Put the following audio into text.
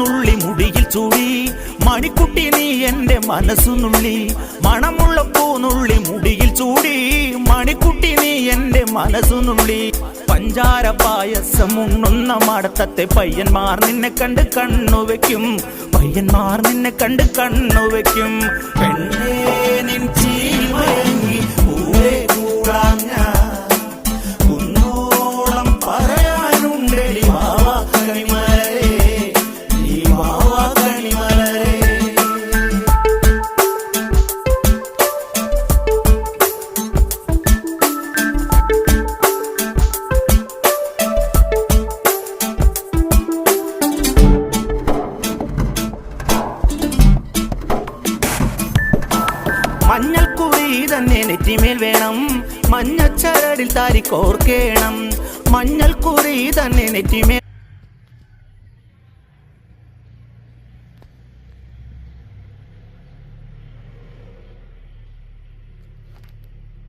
പൂനുള്ളി മുടിയിൽ ചൂടി മണിക്കുട്ടി നീ എന്റെ മനസ്സുനുള്ളി മണമുള്ള പൂനുള്ളി മുടിയിൽ ചൂടി മണിക്കുട്ടി നീ എന്റെ മനസ്സുനുള്ളി പഞ്ചാര പായസം ഉണ്ണുന്ന മടത്തത്തെ പയ്യന്മാർ നിന്നെ കണ്ട് കണ്ണുവെക്കും പയ്യന്മാർ നിന്നെ കണ്ട് കണ്ണുവെക്കും പെണ്ണേ നിൻ ചീമയങ്ങി പൂവേ കൂടാൻ ഞാൻ കുന്നോളം പറയാനുണ്ടടി വാവാ കണിമലരേ നീ വാവാ കണിമലരേ. മഞ്ഞൾക്കുറി തന്നെ നെറ്റിമേൽ വേണം മഞ്ഞച്ചരടിൽ താരി കോർക്കേണം മഞ്ഞൾക്കുറി തന്നെ നെറ്റിമേൽ